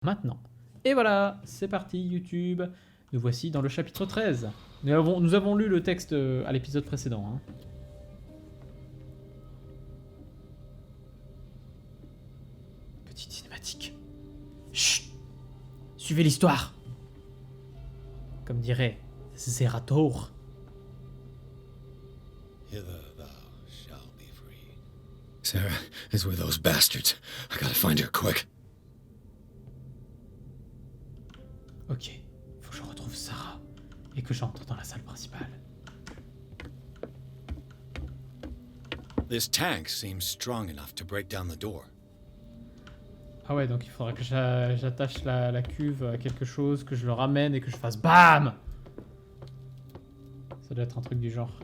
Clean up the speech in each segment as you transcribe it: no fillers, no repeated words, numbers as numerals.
Maintenant. Et voilà, c'est parti YouTube. Nous voici dans le chapitre 13. Nous avons lu le texte à l'épisode précédent. Hein. Petite cinématique. Chut. Suivez l'histoire. Comme dirait Zerator. Hither thou shalt be free. Sarah is with those bastards. I gotta find her quick. Ok, faut que je retrouve Sarah et que j'entre dans la salle principale. This tank seems strong enough to break down the door. Ah ouais, donc il faudra que j'attache la cuve à quelque chose, que je le ramène et que je fasse BAM! Ça doit être un truc du genre.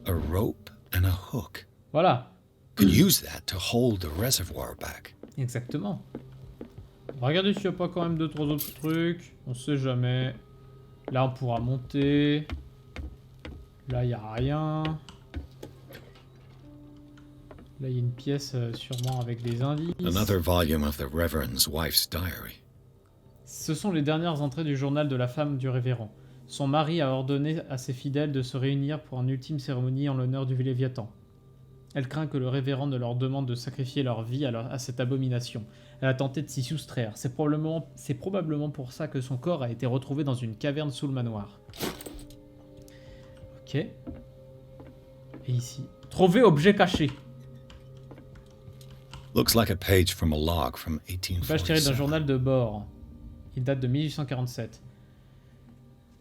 A rope and a hook. Voilà. Could use that to hold the reservoir back. Exactement. On va regarder s'il n'y a pas quand même 2-3 autres trucs. On sait jamais. Là, on pourra monter. Là, il n'y a rien. Là, il y a une pièce sûrement avec des indices. Another volume of the Reverend's wife's diary. Ce sont les dernières entrées du journal de la femme du révérend. Son mari a ordonné à ses fidèles de se réunir pour une ultime cérémonie en l'honneur du Léviathan. Elle craint que le révérend ne leur demande de sacrifier leur vie à cette abomination. Elle a tenté de s'y soustraire. C'est probablement pour ça que son corps a été retrouvé dans une caverne sous le manoir. Ok. Et ici. Trouver objet caché. Looks like a page from a log from Page tirée d'un 1847. journal de bord. Il date de 1847.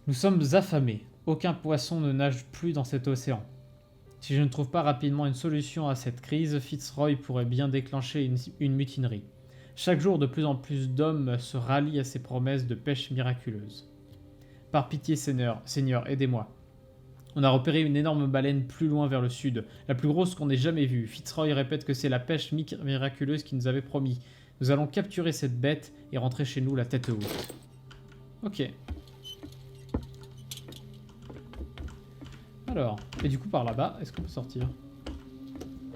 Nous sommes affamés. Aucun poisson ne nage plus dans cet océan. Si je ne trouve pas rapidement une solution à cette crise, Fitzroy pourrait bien déclencher une mutinerie. Chaque jour, de plus en plus d'hommes se rallient à ses promesses de pêche miraculeuse. Par pitié, Seigneur, aidez-moi. On a repéré une énorme baleine plus loin vers le sud, la plus grosse qu'on ait jamais vue. Fitzroy répète que c'est la pêche miraculeuse qu'il nous avait promis. Nous allons capturer cette bête et rentrer chez nous la tête haute. Ok. Alors, et du coup par là-bas, est-ce qu'on peut sortir?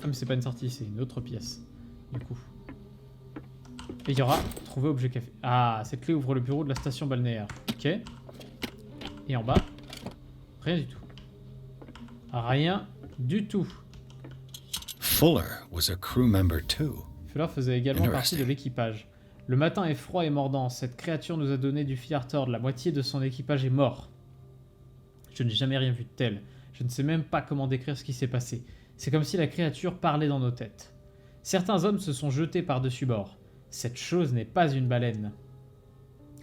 Ah mais c'est pas une sortie, c'est une autre pièce. Du coup. Et il y aura trouver objet café. Ah, cette clé ouvre le bureau de la station balnéaire. Ok. Et en bas, rien du tout. Rien du tout. Fuller was a crew member too. Fuller faisait également partie de l'équipage. Le matin est froid et mordant. Cette créature nous a donné du fil à retordre. La moitié de son équipage est mort. Je n'ai jamais rien vu de tel. Je ne sais même pas comment décrire ce qui s'est passé. C'est comme si la créature parlait dans nos têtes. Certains hommes se sont jetés par-dessus bord. Cette chose n'est pas une baleine.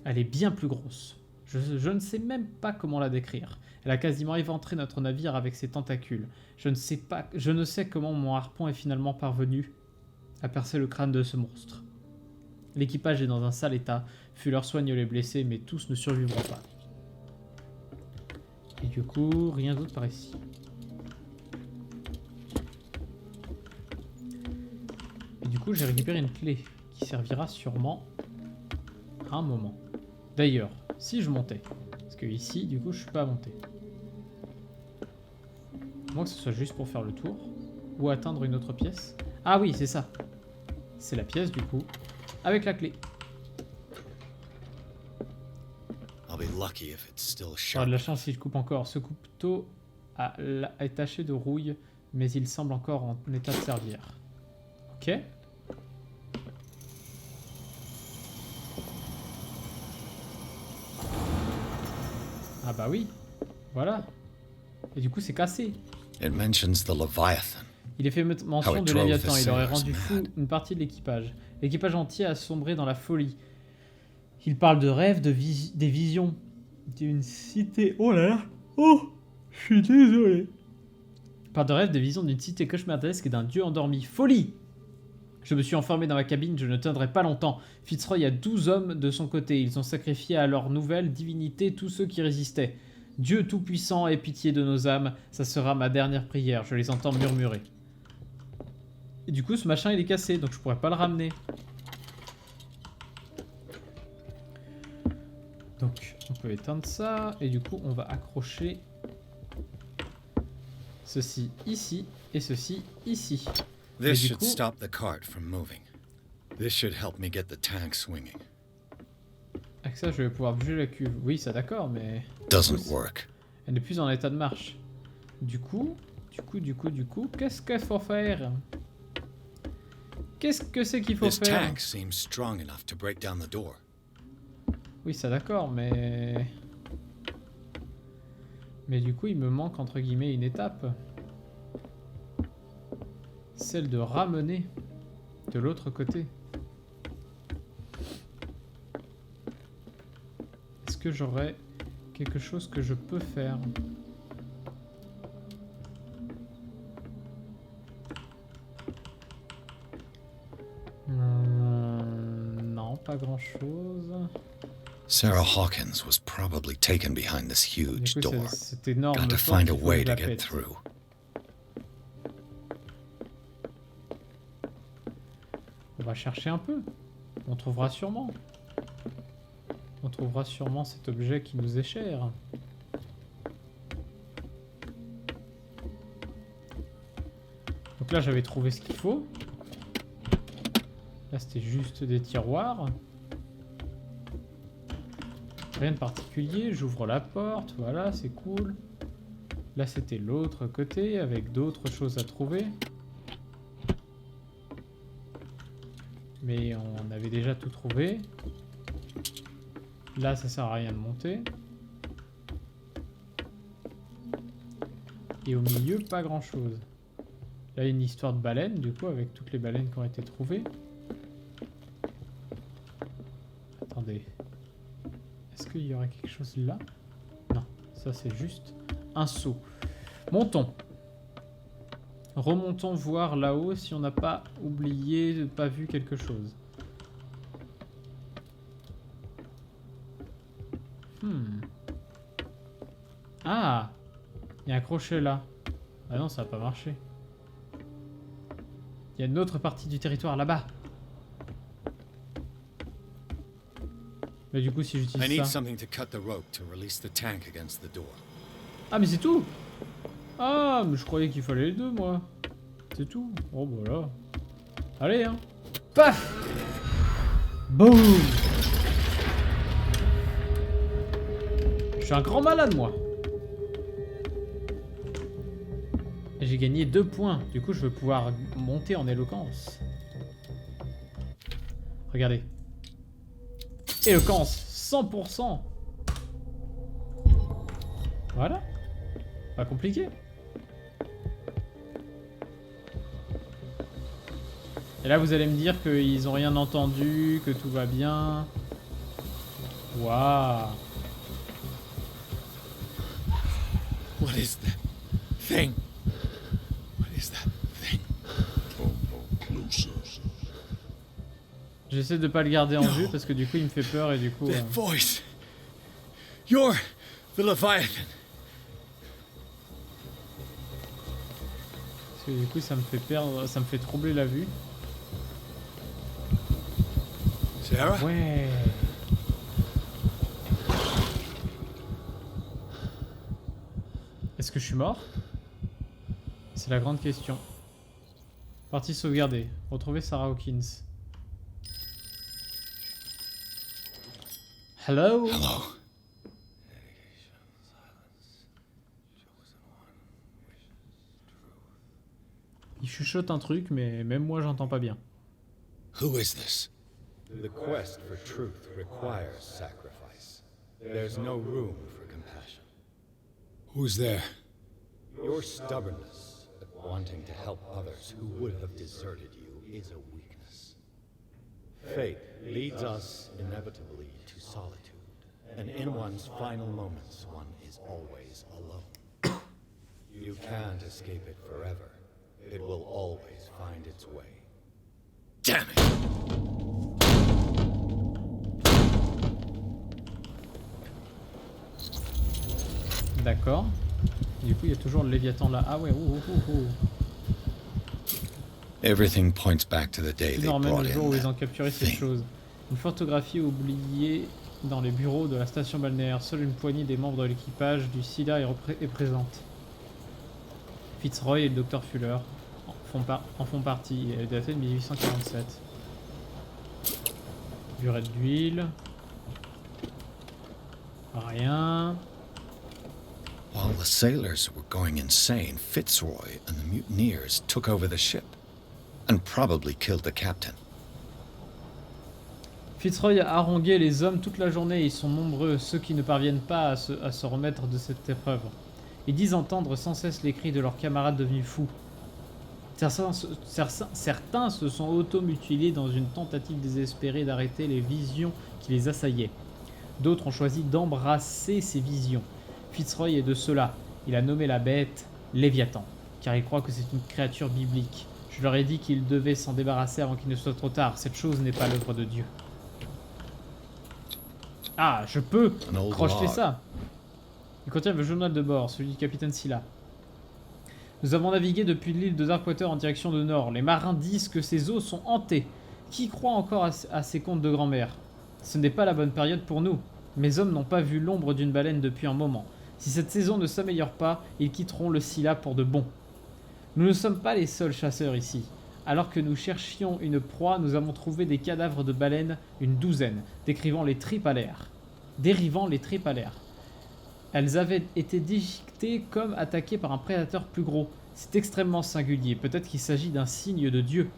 Elle est bien plus grosse. Je ne sais même pas comment la décrire. Elle a quasiment éventré notre navire avec ses tentacules. Je ne sais comment mon harpon est finalement parvenu à percer le crâne de ce monstre. L'équipage est dans un sale état. Fuller soigne les blessés, mais tous ne survivront pas. Et du coup, rien d'autre par ici. Et du coup, j'ai récupéré une clé qui servira sûrement à un moment. D'ailleurs, si je montais, parce que ici, du coup, je suis pas monté. À moins que ce soit juste pour faire le tour ou atteindre une autre pièce. Ah oui, c'est ça. C'est la pièce, du coup, avec la clé. I'll be lucky if it's still J'aurai sharp. de la chance si je coupe encore. Ce couteau est taché de rouille, mais il semble encore en état de servir. Ok. Ah bah oui. Voilà. Et du coup, c'est cassé. It mentions the Leviathan. Il est fait mention How it de drove Léviathan. the Il aurait sailors rendu fou mad. une partie de l'équipage. L'équipage entier a sombré dans la folie. Il parle de rêves, des visions, d'une cité... Oh là là. Oh, je suis désolé. Il parle de rêves, des visions d'une cité cauchemardesque et d'un dieu endormi. Folie! Je me suis enfermé dans ma cabine, je ne tiendrai pas longtemps. Fitzroy a 12 hommes de son côté. Ils ont sacrifié à leur nouvelle divinité tous ceux qui résistaient. Dieu tout-puissant, aie pitié de nos âmes. Ça sera ma dernière prière. Je les entends murmurer. Et du coup, ce machin, il est cassé, donc je pourrais pas le ramener. Donc, on peut éteindre ça. Et du coup, on va accrocher ceci ici et ceci ici. This du should coup- stop the cart from moving. This should help me get the tank swinging. Avec ça, je vais pouvoir bouger la cuve. Oui, ça d'accord, mais... Doesn't work. Elle n'est plus en état de marche. Du coup, qu'est-ce qu'il faut faire? Qu'est-ce que c'est qu'il faut This faire? tank seems strong enough to break down the door. Oui, ça d'accord, mais... Mais du coup, il me manque, entre guillemets, une étape. Celle de ramener de l'autre côté. Est-ce que j'aurais quelque chose que je peux faire? Non, pas grand-chose. Sarah Hawkins was probably taken behind this Du huge coup, door. cette énorme Got to porte, find a il faut que way je to la get pète. through. On va chercher un peu. On trouvera sûrement. On trouvera sûrement cet objet qui nous est cher. Donc là, j'avais trouvé ce qu'il faut. Là, c'était juste des tiroirs. Rien de particulier. J'ouvre la porte. Voilà, c'est cool. Là, c'était l'autre côté avec d'autres choses à trouver. Mais on avait déjà tout trouvé. Là, ça sert à rien de monter. Et au milieu, pas grand chose. Là, il y a une histoire de baleine, du coup, avec toutes les baleines qui ont été trouvées. Attendez. Est-ce qu'il y aurait quelque chose là? Non, ça c'est juste un saut. Montons. Remontons voir là-haut si on n'a pas oublié, pas vu quelque chose. Ah! Il y a un crochet là. Ah non, ça va pas marcher. Il y a une autre partie du territoire là-bas. Mais du coup, si I j'utilise need ça... something to cut the rope to release the tank against the door. Ah, mais c'est tout! Ah, mais je croyais qu'il fallait les deux, moi. C'est tout. Oh, bah là. Allez, hein. Paf! Boum! Je suis un grand malade, moi. Et j'ai gagné 2 points. Du coup, je vais pouvoir monter en éloquence. Regardez. Éloquence 100%. Voilà. Pas compliqué. Et là, vous allez me dire qu'ils ont rien entendu, que tout va bien. Waouh. What is that thing? What is that thing? J'essaie de pas le garder en vue parce que du coup, il me fait peur et du coup... That voice. You're the Leviathan. Parce que du coup, ça me fait perdre, ça me fait troubler la vue. Sarah? Ouais. Est-ce que je suis mort? C'est la grande question. Partie sauvegardée. Retrouver Sarah Hawkins. Hello? Hello. Il chuchote un truc, mais même moi, j'entends pas bien. Who is this? The quest for truth requires sacrifice. There's no room for compassion. Who's there? Your stubbornness at wanting to help others who would have deserted you is a weakness. Fate leads us inevitably to solitude, and in one's final moments, one is always alone. You can't escape it forever. It will always find its way. Damn it! D'accord. Du coup, il y a toujours le Léviathan là. Ah ouais, ouh, ouh, ouh. Everything points back to the day Ils they nous ramènent brought le jour in où ils ont that capturé cette thing. chose. Une photographie oubliée dans les bureaux de la station balnéaire. Seule une poignée des membres de l'équipage du Scylla est présente. Fitzroy et le Dr Fuller en font partie. Elle est datée de 1847. Durée d'huile. Rien. While the sailors were going insane, Fitzroy and the mutineers took over the ship and probably killed the captain. Fitzroy a harangué les hommes toute la journée et ils sont nombreux, ceux qui ne parviennent pas à se remettre de cette épreuve. Ils disent entendre sans cesse les cris de leurs camarades devenus fous. Certains se sont auto-mutilés dans une tentative désespérée d'arrêter les visions qui les assaillaient. D'autres ont choisi d'embrasser ces visions. Fitzroy est de ceux-là. Il a nommé la bête Léviathan, car il croit que c'est une créature biblique. Je leur ai dit qu'ils devaient s'en débarrasser avant qu'il ne soit trop tard. Cette chose n'est pas l'œuvre de Dieu. Ah, je peux crocheter ça. Il contient le journal de bord, celui du capitaine Scylla. Nous avons navigué depuis l'île de Darkwater en direction de nord. Les marins disent que ces eaux sont hantées. Qui croit encore à ces contes de grand-mère? Ce n'est pas la bonne période pour nous. Mes hommes n'ont pas vu l'ombre d'une baleine depuis un moment. Si cette saison ne s'améliore pas, ils quitteront le Scylla pour de bon. Nous ne sommes pas les seuls chasseurs ici. Alors que nous cherchions une proie, nous avons trouvé des cadavres de baleines, une douzaine, dérivant les tripes à l'air. Elles avaient été déchiquetées comme attaquées par un prédateur plus gros. C'est extrêmement singulier. Peut-être qu'il s'agit d'un signe de Dieu.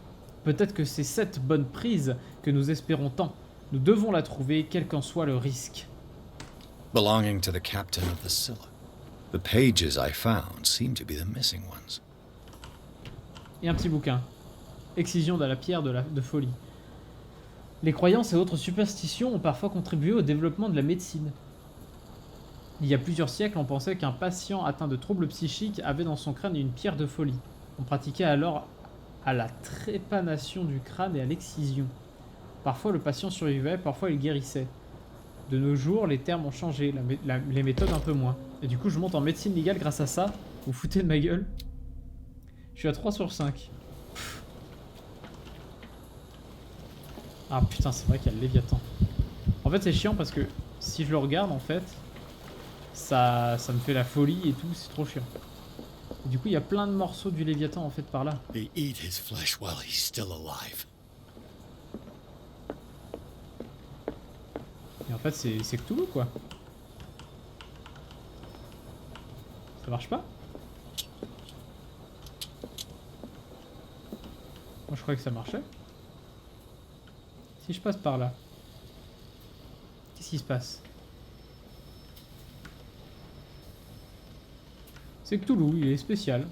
Peut-être que c'est cette bonne prise que nous espérons tant. Nous devons la trouver, quel qu'en soit le risque. Belonging to the captain of the Scylla. The pages I found seem to be the missing ones. Et un petit bouquin. Excision de la pierre de folie. Les croyances et autres superstitions ont parfois contribué au développement de la médecine. Il y a plusieurs siècles, on pensait qu'un patient atteint de troubles psychiques avait dans son crâne une pierre de folie. On pratiquait alors à la trépanation du crâne et à l'excision. Parfois le patient survivait, parfois il guérissait. De nos jours, les termes ont changé, les méthodes un peu moins. Et du coup, je monte en médecine légale grâce à ça. Vous foutez de ma gueule? Je suis à 3 sur 5. Pff. Ah putain, c'est vrai qu'il y a le Léviathan. En fait, c'est chiant parce que si je le regarde, en fait, ça me fait la folie et tout, c'est trop chiant. Et du coup, il y a plein de morceaux du Léviathan, en fait, par là. They eat his flesh while he's still alive. Et en fait, c'est Cthulhu, quoi. Ça marche pas? Moi, je croyais que ça marchait. Si je passe par là, qu'est-ce qui se passe? C'est Cthulhu, il est spécial.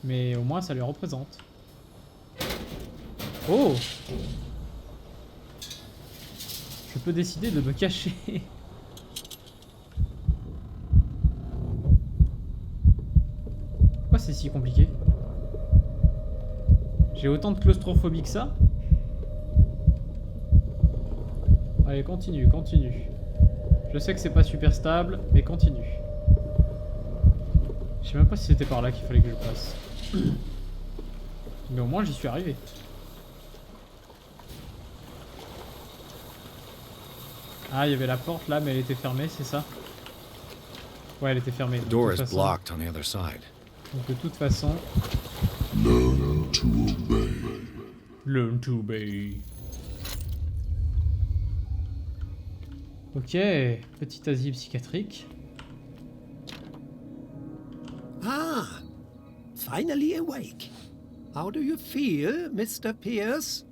Mais au moins, ça le représente. Oh! Je peux décider de me cacher. Pourquoi c'est si compliqué? J'ai autant de claustrophobie que ça? Allez, continue, continue. Je sais que c'est pas super stable, mais continue. Je sais même pas si c'était par là qu'il fallait que je passe. Mais au moins j'y suis arrivé. Ah, il y avait la porte là, mais elle était fermée, c'est ça? Ouais, elle était fermée. The door is blocked on the other side. Donc de toute façon... Learn to obey. Learn to obey. Ok, petit asile psychiatrique. Ah, finally awake. How do you feel, Mr. Pierce?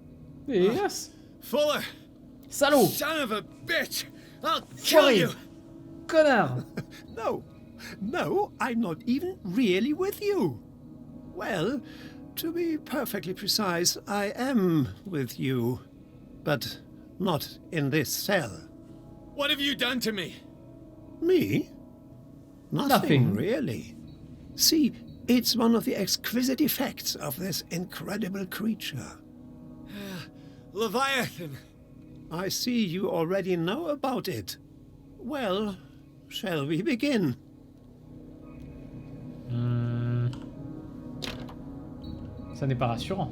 Yes. Fuller! Salaud! Son of a bitch! I'll kill Foiré! you! Connard! No, I'm not even really with you. Well, to be perfectly precise, I am with you. But not in this cell. What have you done to me? Me? Nothing. Really. See, it's one of the exquisite effects of this incredible creature. Leviathan! I see you already know about it. Well, shall we begin? Ça n'est pas rassurant.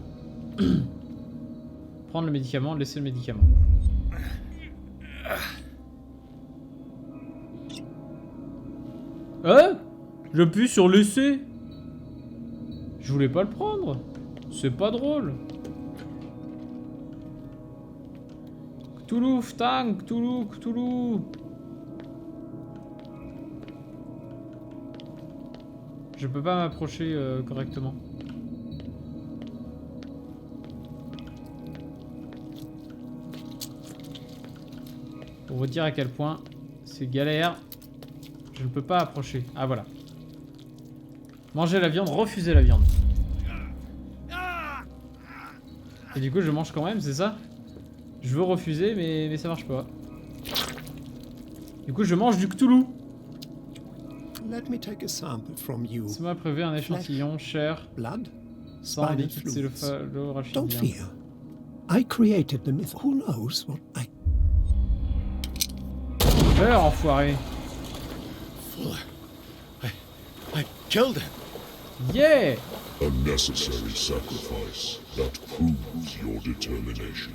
Prendre le médicament, laisser le médicament. J'appuie sur laisser. Je voulais pas le prendre. C'est pas drôle. Cthulhu, Ftang, Cthulhu, Cthulhu. Je peux pas m'approcher correctement. Pour vous dire à quel point c'est galère, je ne peux pas approcher. Ah voilà. Manger la viande, refuser la viande. Et du coup je mange quand même, c'est ça? Je veux refuser mais ça marche pas. Du coup je mange du Cthulhu. Let me take a sample from you. Ça m'a prévu un échantillon, chair, Blood, sang, spinal liquide fluids. Don't céphalo-rachidien. fear. I created the myth. Who knows what I... Peur, enfoiré. Fuller, I killed him. Yeah! A necessary sacrifice that proves your determination.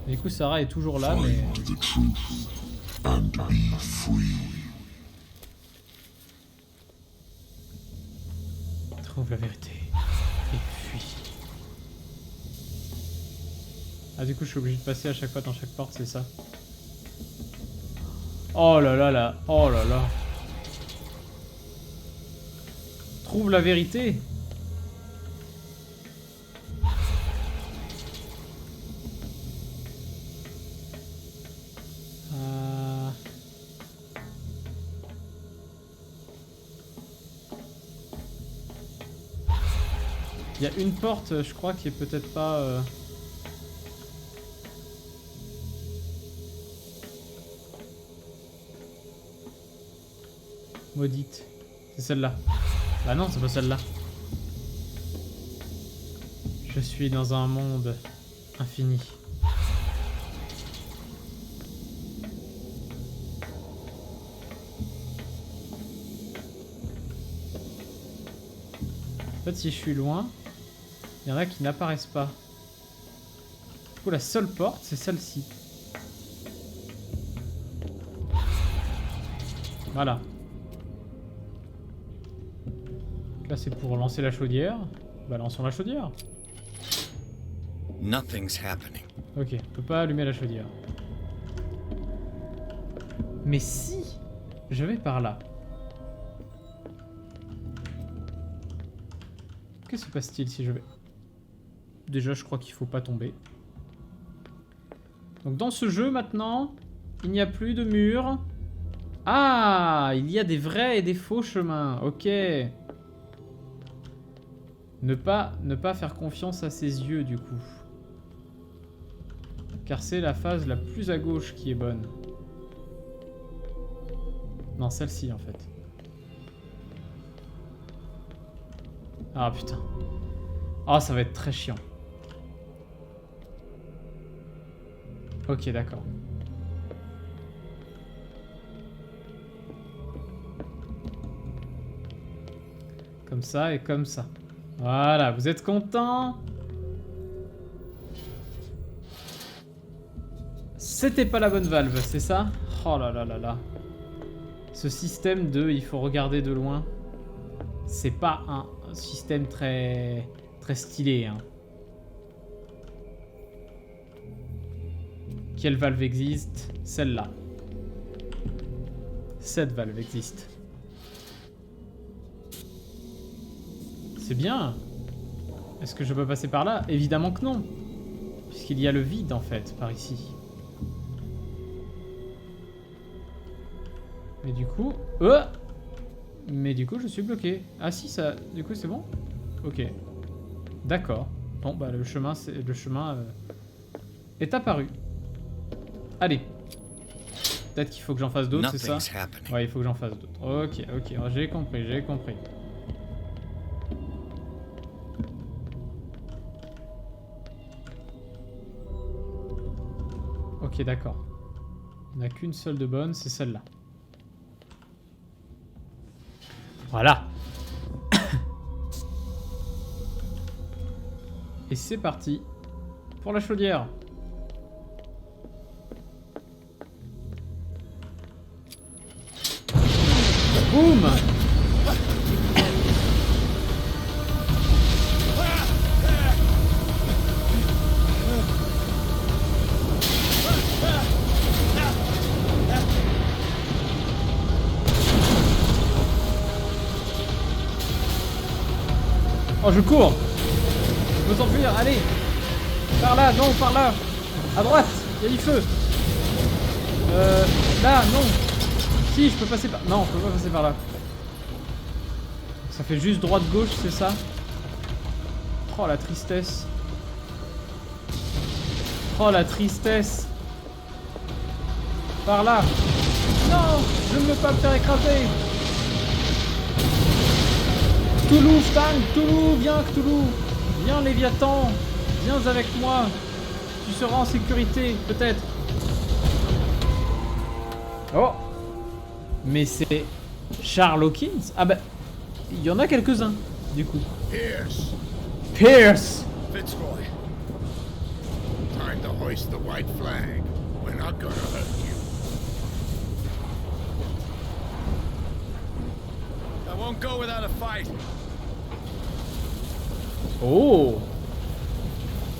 Du coup Sarah est toujours là mais... Find the truth and be free. Trouve la vérité et fuis. Ah du coup je suis obligé de passer à chaque fois dans chaque porte, c'est ça? Oh là là là, oh là là. Trouve la vérité. Il y a une porte, je crois, qui est peut-être pas... maudite. C'est celle-là. Bah non, c'est pas celle-là. Je suis dans un monde infini. En fait, si je suis loin, il y en a qui n'apparaissent pas. Du coup, la seule porte, c'est celle-ci. Voilà. Là, c'est pour lancer la chaudière. Bah, lançons la chaudière. Nothing's happening. Ok, on peut pas allumer la chaudière. Mais si je vais par là. Que se passe-t-il si je vais... Déjà, je crois qu'il faut pas tomber. Donc dans ce jeu, maintenant, il n'y a plus de mur. Ah, il y a des vrais et des faux chemins. Ok. Ne pas faire confiance à ses yeux, du coup. Car c'est la phase la plus à gauche qui est bonne. Non, celle-ci, en fait. Ah, putain. Ah, ça va être très chiant. Ok, d'accord. Comme ça et comme ça. Voilà, vous êtes contents? C'était pas la bonne valve, c'est ça? Oh là là là là. Ce système de il faut regarder de loin, c'est pas un système très stylé, hein. Quelle valve existe? Celle-là. Cette valve existe. C'est bien. Est-ce que je peux passer par là? Évidemment que non. Puisqu'il y a le vide, en fait, par ici. Mais du coup... Mais du coup, je suis bloqué. Ah si, ça... Du coup, c'est bon? Ok. D'accord. Bon, bah, le chemin est apparu. Allez. Peut-être qu'il faut que j'en fasse d'autres, c'est ça? Ouais, il faut que j'en fasse d'autres. Ok, ok. J'ai compris, j'ai compris. Ok, d'accord. Il n'y en a qu'une seule de bonne, c'est celle-là. Voilà. Et c'est parti pour la chaudière. Boum. Oh, je cours. Je veux s'enfuir, allez. Par là, non, par là. À droite, il y a du feu. Là, non. Si, je peux passer par... Non, je peux pas passer par là. Ça fait juste droite-gauche, c'est ça? Oh, la tristesse. Oh, la tristesse. Par là. Non, je ne veux pas me faire écraser. Cthulhu, Stang, Cthulhu, viens Cthulhu. Viens Léviathan. Viens avec moi. Tu seras en sécurité, peut-être. Oh. Mais c'est Charles Hawkins? Ah bah, il y en a quelques-uns, du coup. Pierce, Pierce. Fitzroy. Time to hoist the white flag. We're not gonna hurt you. I won't go without a fight. Oh.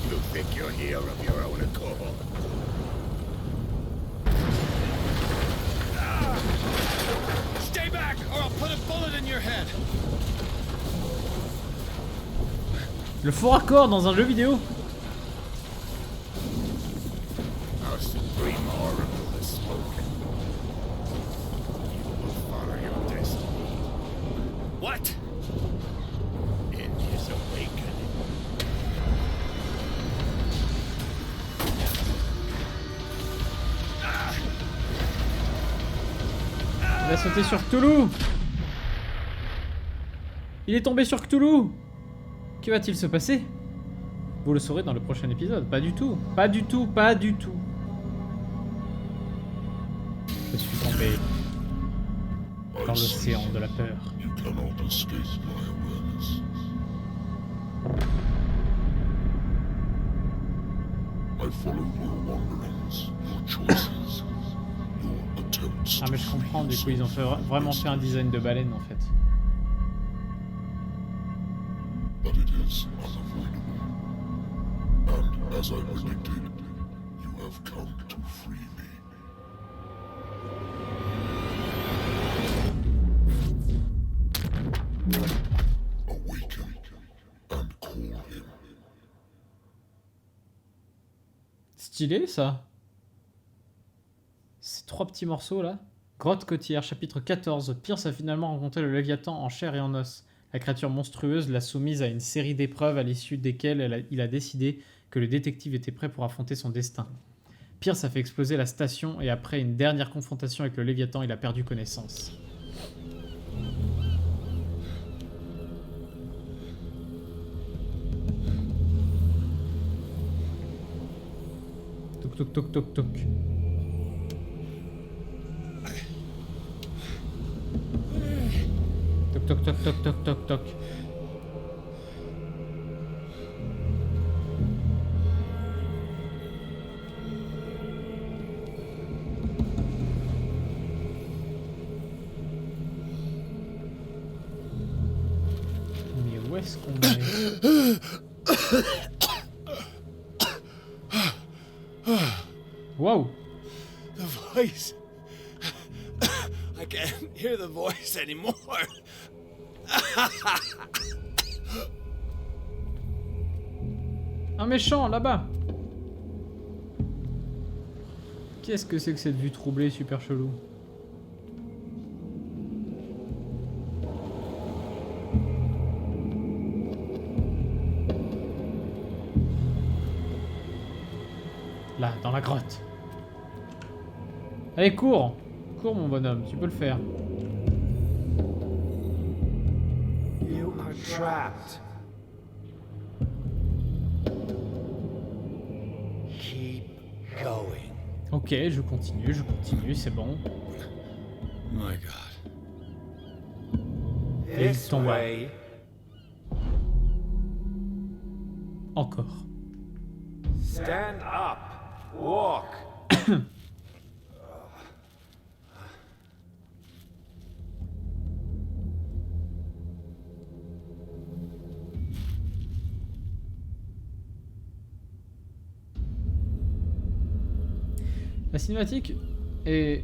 You think you're here of your own accord? Stay back, or I'll put a bullet in your head. Le faux raccord dans un jeu vidéo. Our supreme oracle has spoken. You will follow your destiny. What? In his awakening. Il a sauté sur Cthulhu. Il est tombé sur Cthulhu. Que va-t-il se passer? Vous le saurez dans le prochain épisode. Pas du tout. Pas du tout. Pas du tout. Je suis tombé dans l'océan de la peur. You cannot escape my awareness. I followed your wanderings, your choices, your attempts. Ah mais je comprends, du coup ils ont vraiment fait un design de baleine en fait. But it is unavoidable. And as I predicted, you have come to free me. Awaken and call him. Stylé ça. Ces trois petits morceaux là. Grotte côtière, chapitre 14. Pierce a finalement rencontré le Léviathan en chair et en os. La créature monstrueuse l'a soumise à une série d'épreuves à l'issue desquelles il a décidé que le détective était prêt pour affronter son destin. Pierce a fait exploser la station et après une dernière confrontation avec le Léviathan, il a perdu connaissance. Toc toc toc toc toc. Toc toc toc toc toc toc. Mais où est-ce qu'on est? Wow. The voice. I can't hear the voice anymore. Un méchant là-bas. Qu'est-ce que c'est que cette vue troublée super chelou? Là, dans la grotte. Allez, cours! Cours mon bonhomme, tu peux le faire. You are trapped. Keep going. Ok, je continue, c'est bon. My God. Et il This tombe. way. Encore. Stand up. Walk. La cinématique est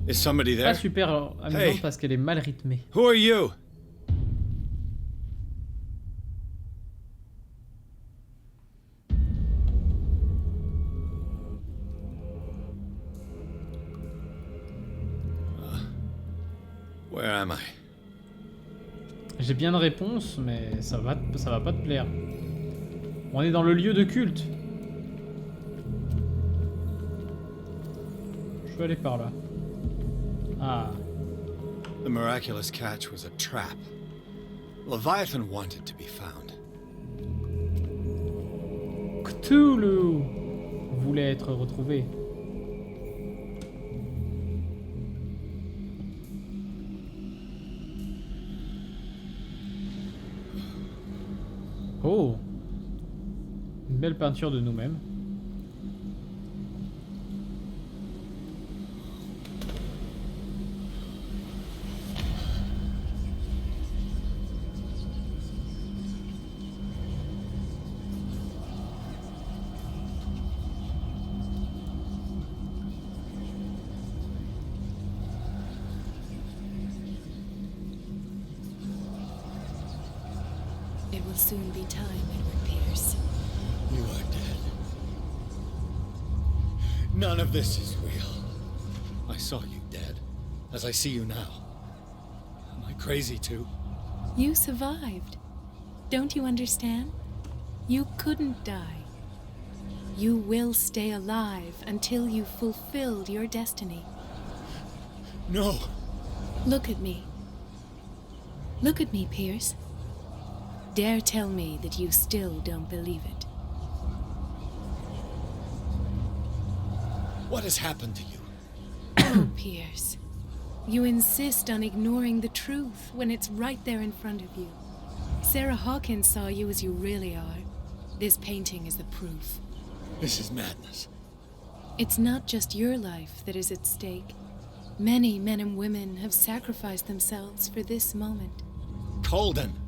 Is somebody there? pas super amusante Hey. parce qu'elle est mal rythmée. Who are you? Where am I? J'ai bien une réponse, mais ça va pas te plaire. On est dans le lieu de culte. Je vais aller par là. Ah. The miraculous catch was a trap. Leviathan wanted to be found. Cthulhu voulait être retrouvé. Oh, une belle peinture de nous-mêmes. It will soon be time, Edward Pierce. You are dead. None of this is real. I saw you dead, as I see you now. Am I crazy too? You survived. Don't you understand? You couldn't die. You will stay alive until you've fulfilled your destiny. No! Look at me. Look at me, Pierce. Dare tell me that you still don't believe it. What has happened to you? Oh, Pierce. You insist on ignoring the truth when it's right there in front of you. Sarah Hawkins saw you as you really are. This painting is the proof. This is madness. It's not just your life that is at stake. Many men and women have sacrificed themselves for this moment. Colden!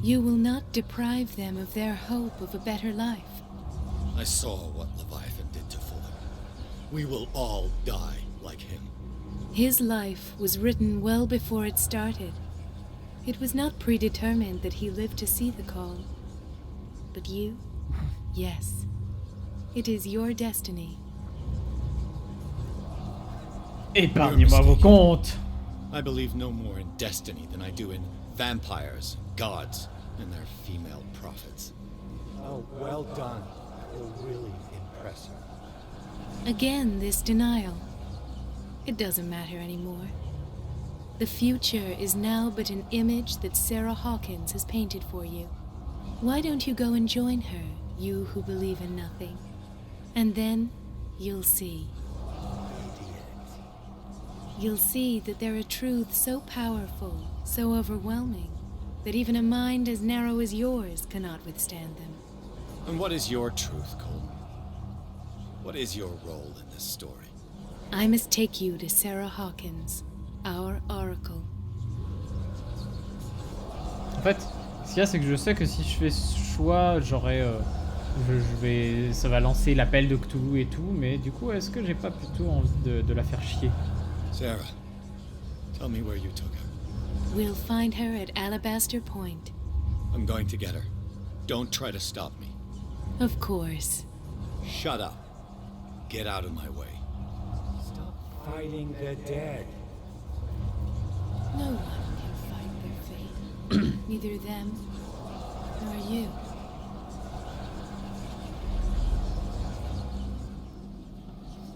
You will not deprive them of their hope of a better life. I saw what Leviathan did to Fulham. We will all die like him. His life was written well before it started. It was not predetermined that he lived to see the call. But you? Yes. It is your destiny. Épargnez-moi vos comptes. I believe no more in destiny than I do in vampires, gods, and their female prophets. Oh, well done. You're really impressive. Again, this denial. It doesn't matter anymore. The future is now but an image that Sarah Hawkins has painted for you. Why don't you go and join her, you who believe in nothing? And then you'll see. You'll see that there are truths so powerful, so overwhelming, that even a mind as narrow as yours cannot withstand them. And what is your truth, Colden? What is your role in this story? I must take you to Sarah Hawkins, our oracle. En fait, ce qu'il y a, c'est que je sais que si je fais ce choix, j'aurais, ça va lancer l'appel de Cthulhu et tout, mais du coup, est-ce que j'ai pas plutôt envie de la faire chier? Sarah, tell me where you took her. We'll find her at Alabaster Point. I'm going to get her. Don't try to stop me. Of course. Shut up. Get out of my way. Stop fighting the dead. No one can fight their fate. Neither them nor you.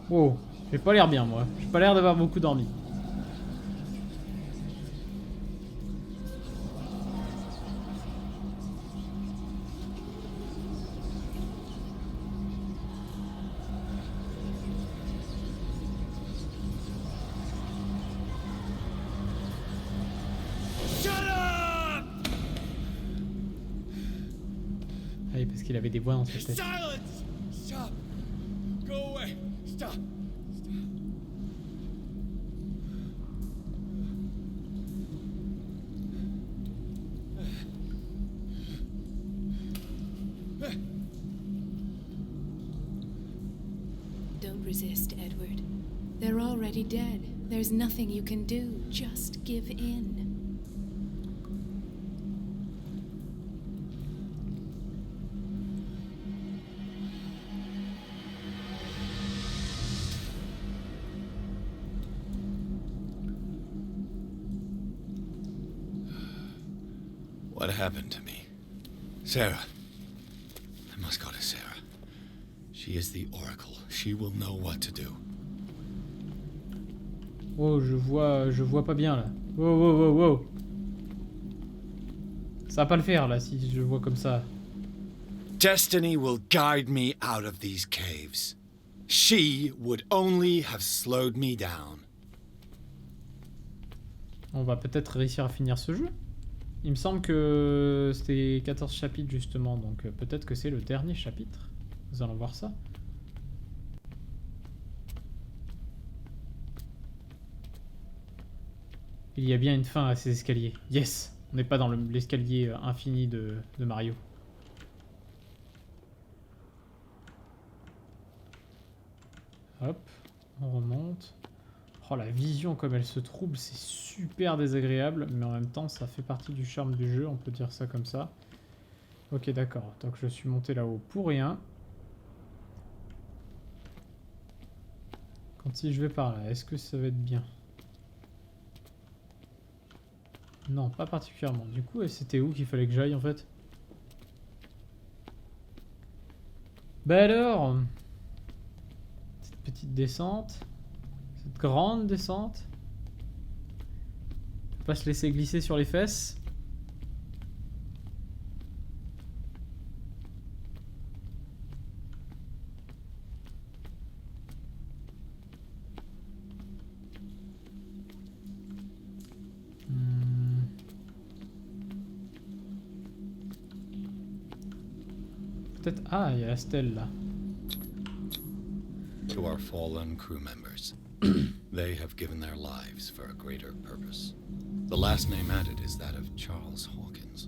Wow, j'ai pas l'air bien moi. J'ai pas l'air d'avoir beaucoup dormi. Ah oui, parce qu'il avait des voix dans sa tête. Silence! Stop! Go away! Stop! Don't resist, Edward. They're already dead. There's nothing you can do. Just give in. What happened to me? Sarah. I must go to Sarah. She is the Oracle. She will know what to do. Oh, je vois pas bien là. Wow, wow, wow, wow. Ça va pas le faire là si je vois comme ça. Destiny will guide me out of these caves. She would only have slowed me down. On va peut-être réussir à finir ce jeu. Il me semble que c'était 14 chapitres justement, donc peut-être que c'est le dernier chapitre. Nous allons voir ça. Il y a bien une fin à ces escaliers. Yes! On n'est pas dans l'escalier infini de Mario. Hop, on remonte. Oh, la vision comme elle se trouble, c'est super désagréable, mais en même temps ça fait partie du charme du jeu, on peut dire ça comme ça. Ok, d'accord, donc je suis monté là-haut pour rien. Quand si je vais par là, est-ce que ça va être bien? Non, pas particulièrement. Du coup, c'était où qu'il fallait que j'aille en fait? Bah alors, cette petite descente, cette grande descente. Faut pas se laisser glisser sur les fesses. Peut-être... Ah, il y a la stèle là. To our fallen crew members. They have given their lives for a greater purpose. The last name added is that of Charles Hawkins.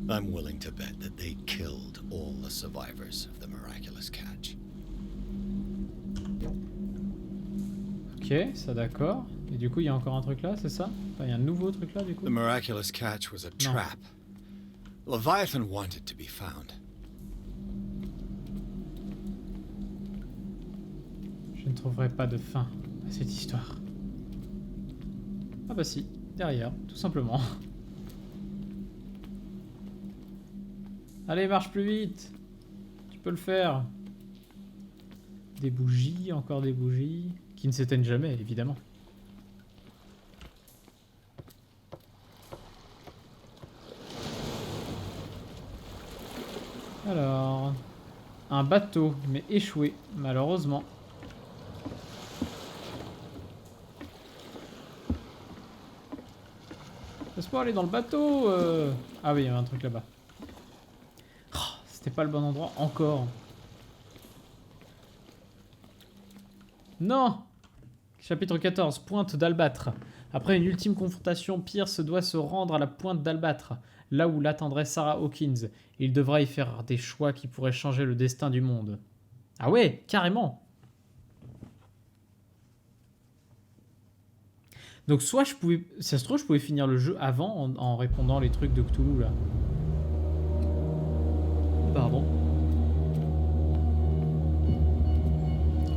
I'm willing to bet that they killed all the survivors of the miraculous catch. Ok, ça d'accord. Et du coup, il y a encore un truc là, c'est ça? Enfin, il y a un nouveau truc là, du coup? The miraculous catch was a trap. Leviathan wanted to be found. Je ne trouverai pas de fin à cette histoire. Ah bah si, derrière, tout simplement. Allez, marche plus vite. Tu peux le faire. Des bougies, encore des bougies, qui ne s'éteignent jamais, évidemment. Alors... Un bateau, mais échoué, malheureusement. Laisse-moi aller dans le bateau Ah oui, il y avait un truc là-bas. Oh, c'était pas le bon endroit, encore. Non! Chapitre 14, pointe d'Albâtre. Après une ultime confrontation, Pierce doit se rendre à la pointe d'Albâtre, là où l'attendrait Sarah Hawkins. Il devra y faire des choix qui pourraient changer le destin du monde. Ah ouais, carrément! Donc soit je pouvais... Ça se trouve, je pouvais finir le jeu avant en répondant les trucs de Cthulhu, là. Pardon.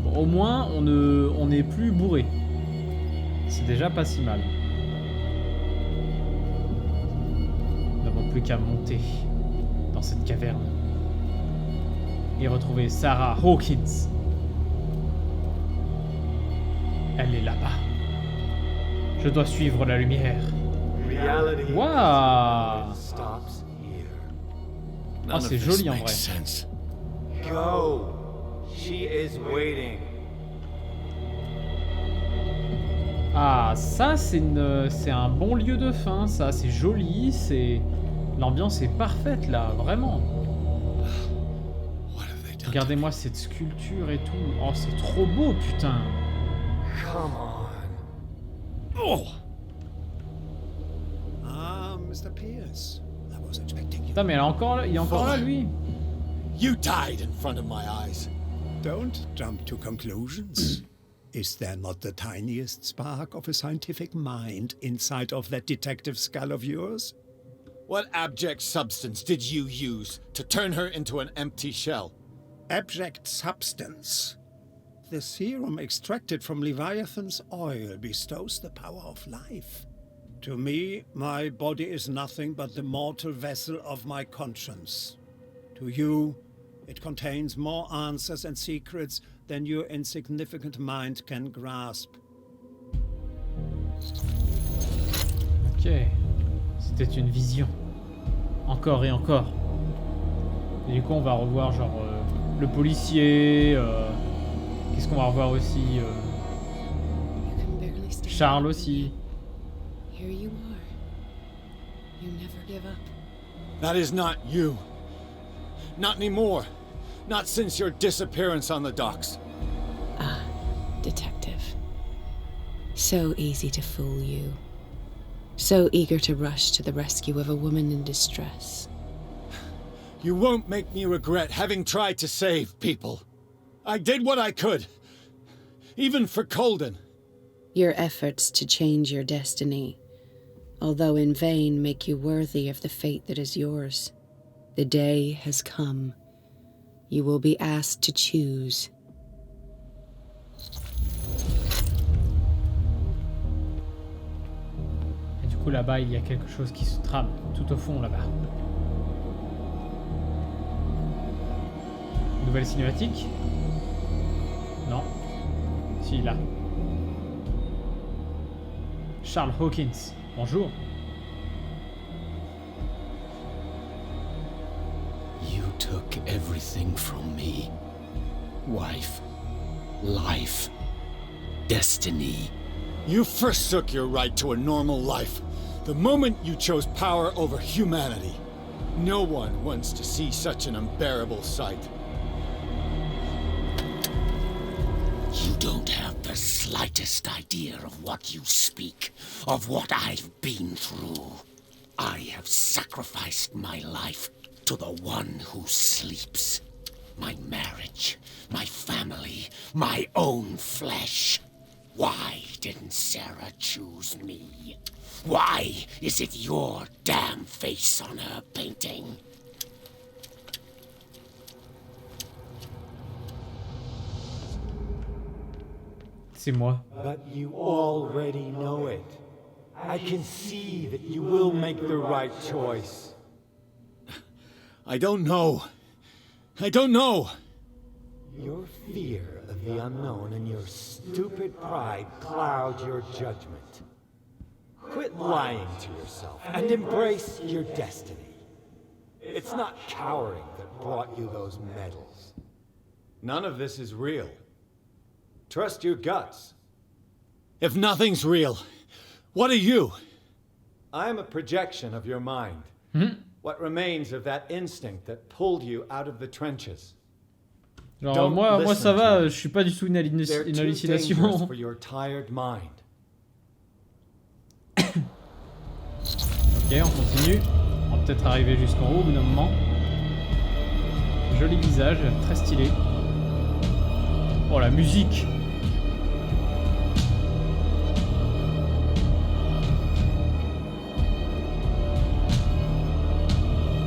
Bon, au moins, on n'est plus bourré. C'est déjà pas si mal. Nous n'avons plus qu'à monter dans cette caverne et retrouver Sarah Hawkins. Elle est là-bas. Je dois suivre la lumière. Waouh! Ah, c'est joli en vrai. Go. She is waiting. Ah, ça c'est un bon lieu de fin, ça. C'est joli, c'est... L'ambiance est parfaite là, vraiment. Regardez-moi cette sculpture et tout. Oh, c'est trop beau, putain. Come on. Oh! Ah, Mr. Pierce. I was expecting you. Putain, mais il est encore là, lui. You died in front of my eyes. Don't jump to conclusions. Is there not the tiniest spark of a scientific mind inside of that detective skull of yours? What abject substance did you use to turn her into an empty shell? Abject substance. The serum extracted from Leviathan's oil bestows the power of life. To me, my body is nothing but the mortal vessel of my conscience. To you, it contains more answers and secrets than your insignificant mind can grasp. Ok. C'était une vision. Encore et encore. Et du coup, on va revoir genre le policier. Qu'est-ce qu'on va revoir aussi Charles aussi. Here you are. You never give up. That is not you. Not anymore. Not since your disappearance on the docks. Ah, detective. So easy to fool you. So eager to rush to the rescue of a woman in distress. You won't make me regret having tried to save people. I did what I could. Even for Colden. Your efforts to change your destiny, although in vain, make you worthy of the fate that is yours. The day has come. You will be asked to choose. Et du coup, là-bas, il y a quelque chose qui se trame tout au fond là-bas. Nouvelle cinématique? Non. Si, là. Charles Hawkins, bonjour. You took everything from me. Wife, life, destiny. You forsook your right to a normal life the moment you chose power over humanity. No one wants to see such an unbearable sight. You don't have the slightest idea of what you speak, of what I've been through. I have sacrificed my life to the one who sleeps. My marriage, my family, my own flesh. Why didn't Sarah choose me? Why is it your damn face on her painting? C'est moi. But you already know it. I can see that you will make the right choice. I don't know. I don't know. Your fear of the unknown and your stupid pride cloud your judgment. Quit lying to yourself and embrace your destiny. It's not cowering that brought you those medals. None of this is real. Trust your guts. If nothing's real, what are you? I am a projection of your mind. What remains of that instinct that pulled you out of the trenches. Genre, moi ça va, je suis pas du tout une They're too dangerous hallucination. for your tired mind. Ok, on continue. On va peut-être arriver jusqu'en haut au bout d'un moment. Joli visage, très stylé. Oh la musique!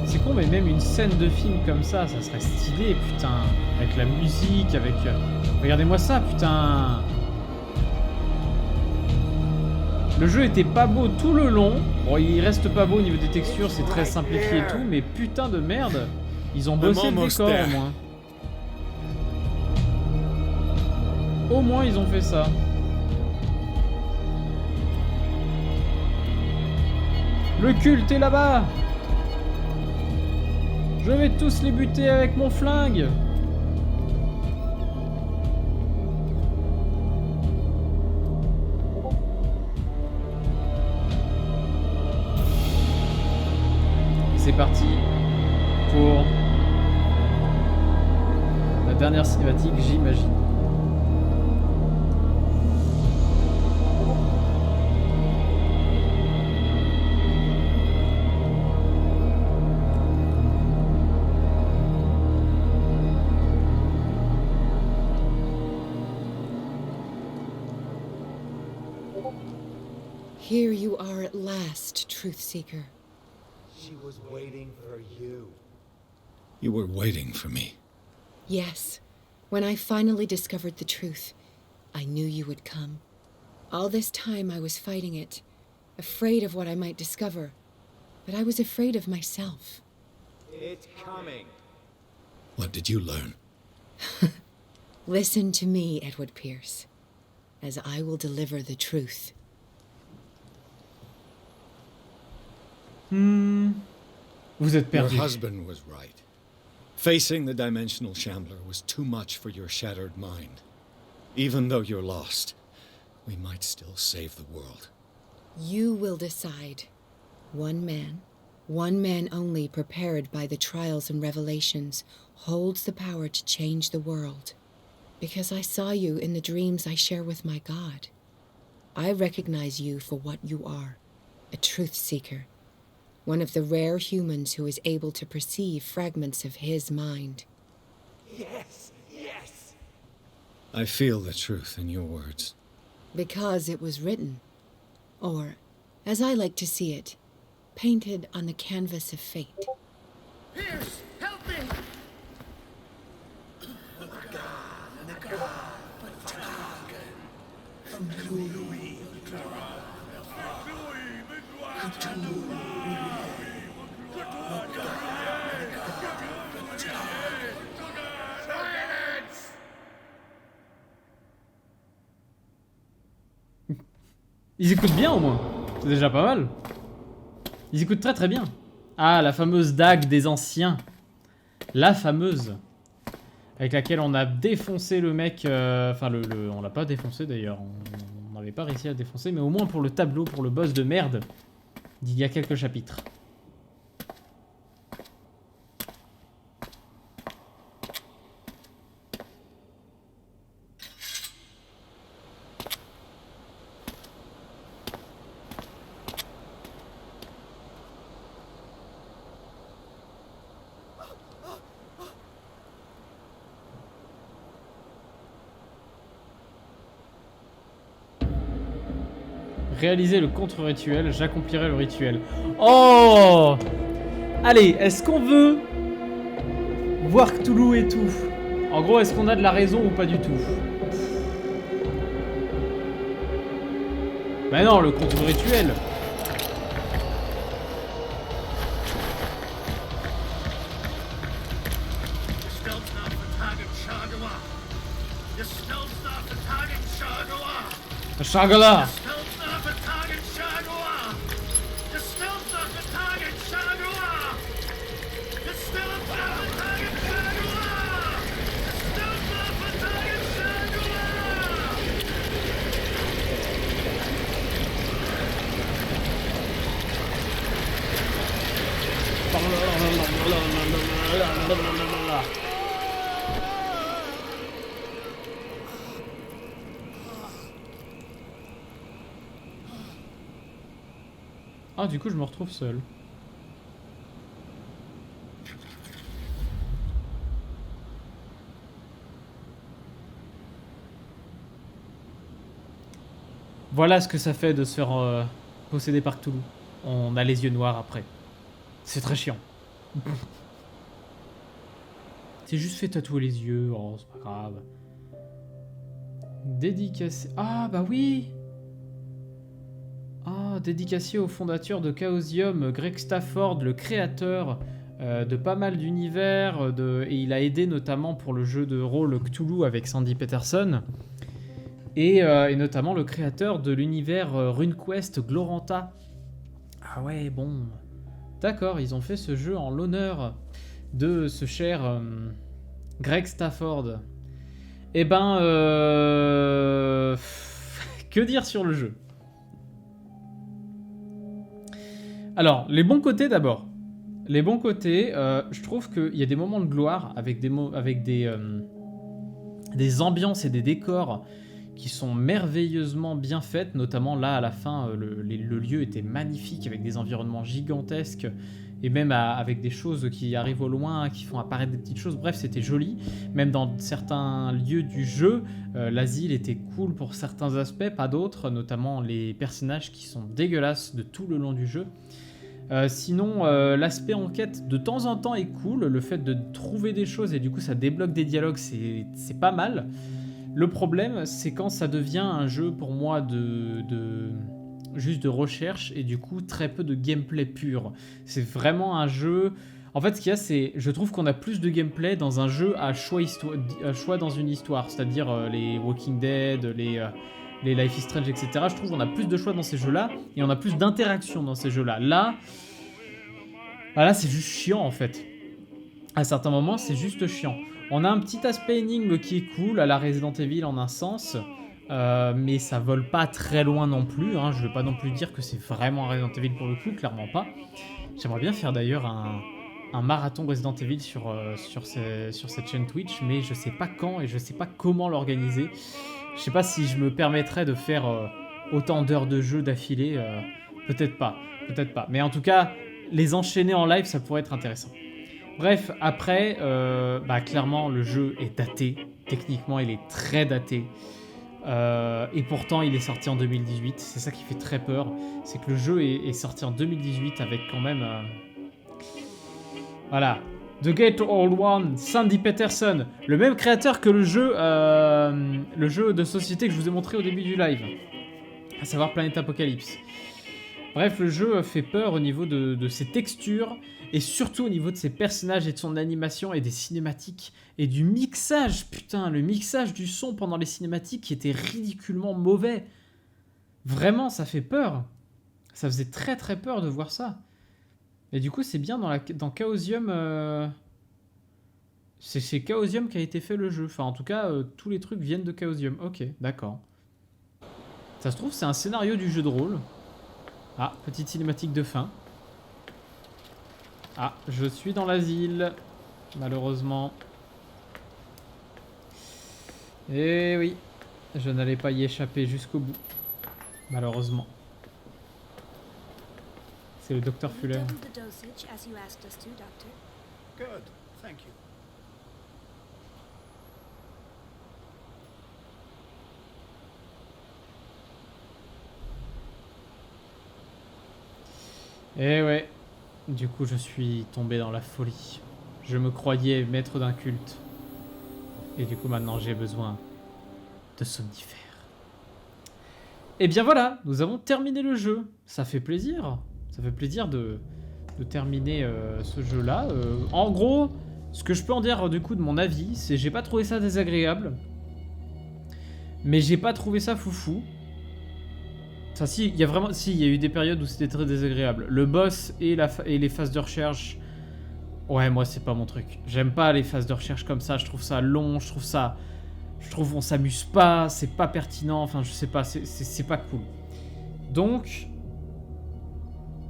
C'est con, mais même une scène de film comme ça serait stylé, putain. Avec la musique, avec... Regardez-moi ça, putain. Le jeu était pas beau tout le long. Bon, il reste pas beau au niveau des textures, c'est très simplifié et tout, mais putain de merde. Ils ont bossé le décor au moins. Au moins, ils ont fait ça. Le culte est là-bas. Je vais tous les buter avec mon flingue. C'est parti pour la dernière cinématique, j'imagine. Here you are at last, Truth Seeker. She was waiting for you. You were waiting for me. Yes. When I finally discovered the truth, I knew you would come. All this time I was fighting it, afraid of what I might discover, but I was afraid of myself. It's coming. What did you learn? Listen to me, Edward Pierce, as I will deliver the truth. Vous êtes Your perdu. husband was right. Facing the Dimensional Shambler was too much for your shattered mind. Even though you're lost, we might still save the world. You will decide. One man only prepared by the trials and revelations, holds the power to change the world. Because I saw you in the dreams I share with my God. I recognize you for what you are, a truth seeker. One of the rare humans who is able to perceive fragments of his mind. Yes, yes! I feel the truth in your words. Because it was written. Or, as I like to see it, painted on the canvas of fate. Pierce, help me! Ils écoutent bien au moins. C'est déjà pas mal. Ils écoutent très très bien. Ah, la fameuse dague des anciens. La fameuse. Avec laquelle on a défoncé le mec. Enfin, on l'a pas défoncé d'ailleurs. On n'avait pas réussi à défoncer. Mais au moins pour le tableau, pour le boss de merde d'il y a quelques chapitres. Réaliser le contre-rituel, j'accomplirai le rituel. Oh! Allez, est-ce qu'on veut voir Cthulhu et tout? En gros, est-ce qu'on a de la raison ou pas du tout? Bah non, le contre-rituel. Shangala. Ah, du coup, je me retrouve seul. Voilà ce que ça fait de se faire posséder par Cthulhu. On a les yeux noirs après. C'est très chiant. C'est juste fait tatouer les yeux. Oh, c'est pas grave. Dédicacé. Ah, bah oui! Ah, dédicacé au fondateur de Chaosium, Greg Stafford, le créateur de pas mal d'univers. Et il a aidé notamment pour le jeu de rôle Cthulhu avec Sandy Peterson. Et notamment le créateur de l'univers RuneQuest Gloranta. Ah ouais, bon. D'accord, ils ont fait ce jeu en l'honneur de ce cher Greg Stafford. Eh ben, que dire sur le jeu? Alors, les bons côtés d'abord. Les bons côtés, je trouve qu'il y a des moments de gloire avec des ambiances et des décors qui sont merveilleusement bien faites, notamment là à la fin, le lieu était magnifique avec des environnements gigantesques et même avec des choses qui arrivent au loin, qui font apparaître des petites choses. Bref, c'était joli. Même dans certains lieux du jeu, l'asile était cool pour certains aspects, pas d'autres, notamment les personnages qui sont dégueulasses de tout le long du jeu. Sinon, l'aspect enquête de temps en temps est cool, le fait de trouver des choses et du coup ça débloque des dialogues, c'est pas mal. Le problème, c'est quand ça devient un jeu pour moi de juste de recherche et du coup très peu de gameplay pur. C'est vraiment un jeu... En fait, ce qu'il y a, c'est... Je trouve qu'on a plus de gameplay dans un jeu à choix dans une histoire, c'est-à-dire les Walking Dead, les Life is Strange, etc. Je trouve qu'on a plus de choix dans ces jeux-là et on a plus d'interaction dans ces jeux-là. Là, c'est juste chiant en fait. À certains moments, c'est juste chiant. On a un petit aspect énigme qui est cool à la Resident Evil en un sens, mais ça vole pas très loin non plus. Hein. Je vais pas non plus dire que c'est vraiment un Resident Evil pour le coup, clairement pas. J'aimerais bien faire d'ailleurs un marathon Resident Evil sur cette chaîne Twitch, mais je sais pas quand et je sais pas comment l'organiser. Je sais pas si je me permettrais de faire autant d'heures de jeu d'affilée. Peut-être pas. Mais en tout cas, les enchaîner en live, ça pourrait être intéressant. Bref, après, clairement, le jeu est daté. Techniquement, il est très daté. Et pourtant, il est sorti en 2018. C'est ça qui fait très peur. C'est que le jeu est sorti en 2018 avec quand même... Voilà. The Gate Old One, Sandy Peterson. Le même créateur que le jeu de société que je vous ai montré au début du live. À savoir Planet Apocalypse. Bref, le jeu fait peur au niveau de ses textures et surtout au niveau de ses personnages et de son animation et des cinématiques et du mixage. Putain, le mixage du son pendant les cinématiques qui était ridiculement mauvais. Vraiment, ça fait peur. Ça faisait très très peur de voir ça. Et du coup, c'est bien dans Chaosium... C'est chez Chaosium qu'a été fait le jeu. Enfin, en tout cas, tous les trucs viennent de Chaosium. Ok, d'accord. Ça se trouve, c'est un scénario du jeu de rôle. Ah, petite cinématique de fin. Ah, je suis dans l'asile. Malheureusement. Eh oui. Je n'allais pas y échapper jusqu'au bout. Malheureusement. C'est le docteur Fuller. Good, thank you. Eh ouais, du coup je suis tombé dans la folie. Je me croyais maître d'un culte. Et du coup maintenant j'ai besoin de somnifères. Et bien voilà, nous avons terminé le jeu. Ça fait plaisir. Ça fait plaisir de terminer ce jeu-là. En gros, ce que je peux en dire du coup de mon avis, c'est j'ai pas trouvé ça désagréable. Mais j'ai pas trouvé ça foufou. Enfin, si, il y a eu des périodes où c'était très désagréable. Le boss et les phases de recherche... Ouais, moi, c'est pas mon truc. J'aime pas les phases de recherche comme ça. Je trouve ça long, je trouve on s'amuse pas, c'est pas pertinent. Enfin, je sais pas, c'est pas cool. Donc,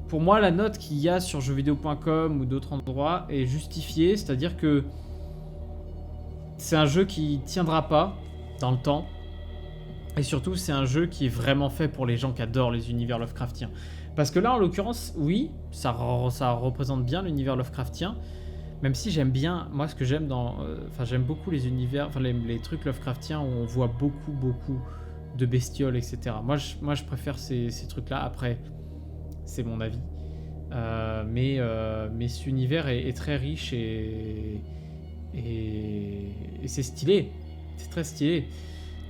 pour moi, la note qu'il y a sur jeuxvideo.com ou d'autres endroits est justifiée. C'est-à-dire que c'est un jeu qui tiendra pas dans le temps. Et surtout, c'est un jeu qui est vraiment fait pour les gens qui adorent les univers Lovecraftiens. Parce que là, en l'occurrence, oui, ça représente bien l'univers Lovecraftien. Même si j'aime bien... Moi, ce que j'aime dans... j'aime beaucoup les univers... Enfin, les trucs Lovecraftiens où on voit beaucoup de bestioles, etc. Moi, je préfère ces trucs-là. Après, c'est mon avis. Mais cet univers est très riche et c'est stylé. C'est très stylé.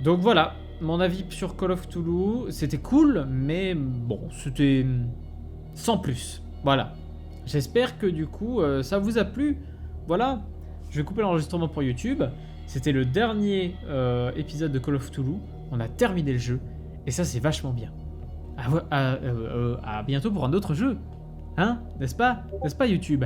Donc voilà. Mon avis sur Call of Cthulhu, c'était cool, mais bon, c'était sans plus. Voilà. J'espère que du coup, ça vous a plu. Voilà. Je vais couper l'enregistrement pour YouTube. C'était le dernier épisode de Call of Cthulhu. On a terminé le jeu. Et ça, c'est vachement bien. À bientôt pour un autre jeu. Hein? N'est-ce pas? N'est-ce pas, YouTube?